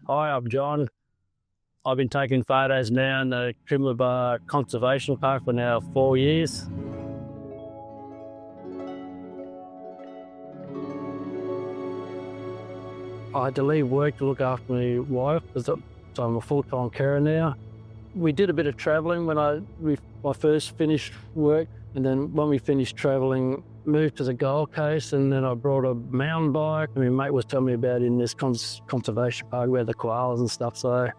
Hi, I'm John. I've been taking photos now in the Coombabah Conservation Park for now 4 years. I had to leave work to look after my wife because I'm a full-time carer now. We did a bit of travelling when I first finished work, and then when we finished travelling, moved to the Gold Coast, and then I brought a mountain bike. And my mate was telling me about in this conservation park where the koalas and stuff. So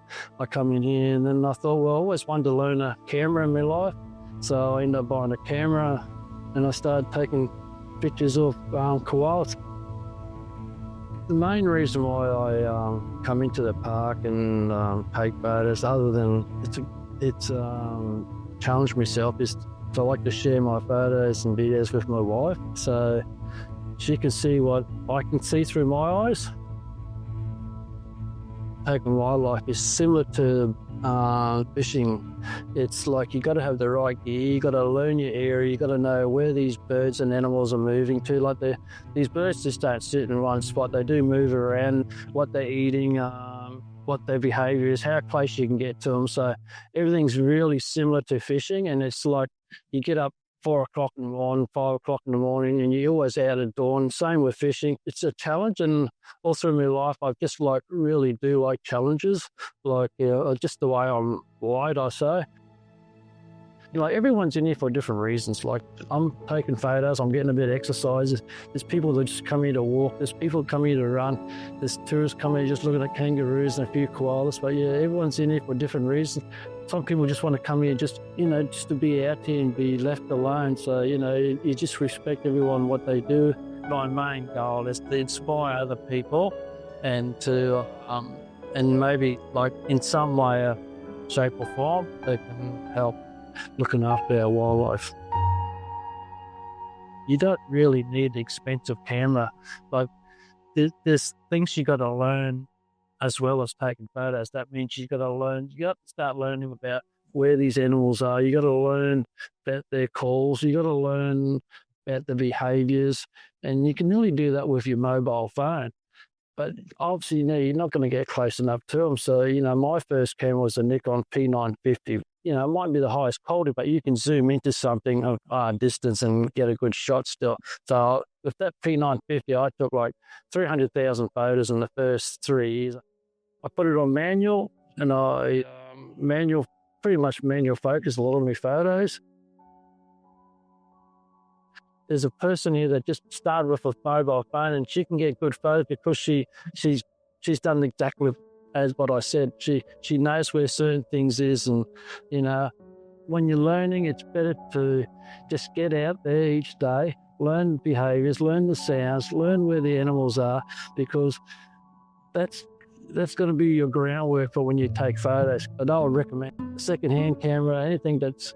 I come in here, and then I thought, well, I always wanted to learn a camera in my life. So I ended up buying a camera, and I started taking pictures of koalas. The main reason why I come into the park and take photos, other than it's challenged myself, is I like to share my photos and videos with my wife, so she can see what I can see through my eyes. Taking wildlife is similar to fishing. It's like you got to have the right gear, you got to learn your area, you got to know where these birds and animals are moving to. Like these birds just don't sit in one spot, they do move around, what they're eating, what their behaviour is, how close you can get to them. So everything's really similar to fishing, and it's like you get up 4 o'clock in the morning, 5 o'clock in the morning, and you're always out at dawn. Same with fishing. It's a challenge, and all through my life, I just really do like challenges, just the way I'm wired, I say. Everyone's in here for different reasons. Like, I'm taking photos, I'm getting a bit of exercise. There's people that just come here to walk, there's people come here to run, there's tourists come here just looking at kangaroos and a few koalas. But yeah, everyone's in here for different reasons. Some people just want to come here just to be out here and be left alone. So, you just respect everyone, what they do. My main goal is to inspire other people and to, and maybe in some way, shape or form, they can help looking after our wildlife. You don't really need an expensive camera. There's things you got to learn as well as taking photos. That means you got to start learning about where these animals are. You got to learn about their calls. You got to learn about the behaviours, and you can really do that with your mobile phone. But obviously, you're not going to get close enough to them. So, my first camera was a Nikon P950. It might be the highest quality, but you can zoom into something of distance and get a good shot still. So with that P950, I took 300,000 photos in the first 3 years. I put it on manual, and I pretty much manual focus a lot of my photos. There's a person here that just started with a mobile phone, and she can get good photos because she's done exactly as what I said. She knows where certain things is, and when you're learning, it's better to just get out there each day, learn behaviours, learn the sounds, learn where the animals are, because that's going to be your groundwork for when you take photos. But I would recommend a second-hand camera, anything that's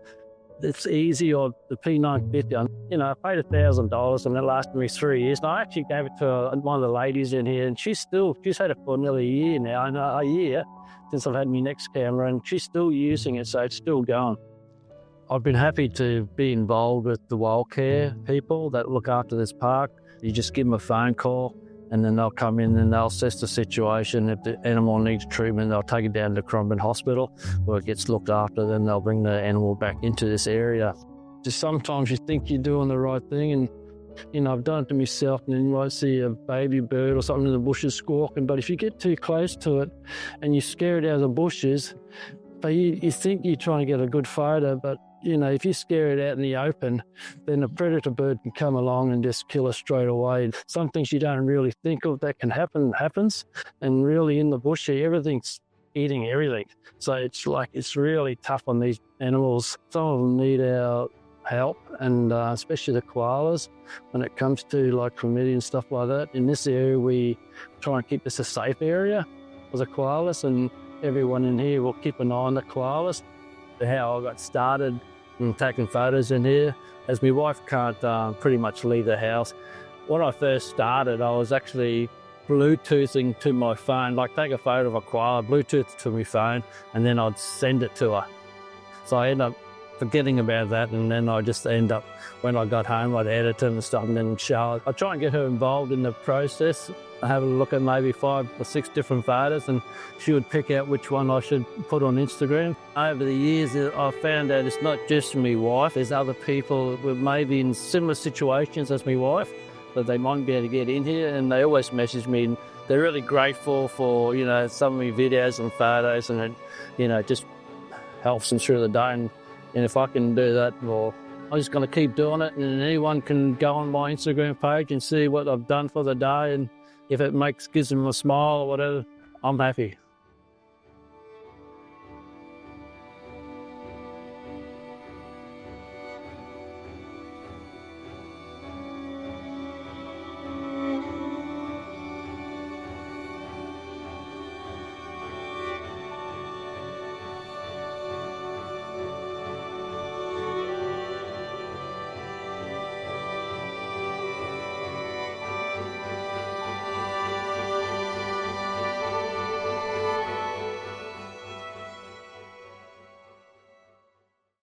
easy, or the P950. I paid $1,000 and it lasted me 3 years. And I actually gave it to one of the ladies in here, and she's had it for nearly a year now, a year since I've had my next camera, and she's still using it, so it's still going. I've been happy to be involved with the wildcare people that look after this park. You just give them a phone call, and then they'll come in and they'll assess the situation. If the animal needs treatment, they'll take it down to Coombabah Hospital where it gets looked after. Then they'll bring the animal back into this area. Just sometimes you think you're doing the right thing, and I've done it to myself, and then you might see a baby bird or something in the bushes squawking, but if you get too close to it and you scare it out of the bushes, but you think you're trying to get a good photo, but if you scare it out in the open, then a predator bird can come along and just kill us straight away. Some things you don't really think of that can happens, and really in the bush here, everything's eating everything. So it's really tough on these animals. Some of them need our help, and especially the koalas when it comes to chlamydia and stuff like that. In this area, we try and keep this a safe area for the koalas, and everyone in here will keep an eye on the koalas. How I got started in taking photos in here, as my wife can't pretty much leave the house. When I first started, I was actually Bluetoothing to my phone, take a photo of a koala, Bluetooth to my phone, and then I'd send it to her. So I end up forgetting about that, and then I just end up, when I got home, I'd edit them and stuff and then show it. I try and get her involved in the process have a look at maybe 5 or 6 different photos, and she would pick out which one I should put on Instagram. Over the years, I've found out it's not just my wife. There's other people who maybe in similar situations as my wife, that they might be able to get in here, and they always message me. And they're really grateful for, you know, some of my videos and photos, and it, you know, just helps them through the day. And if I can do that, well, I'm just going to keep doing it, and anyone can go on my Instagram page and see what I've done for the day, and if it gives them a smile or whatever, I'm happy.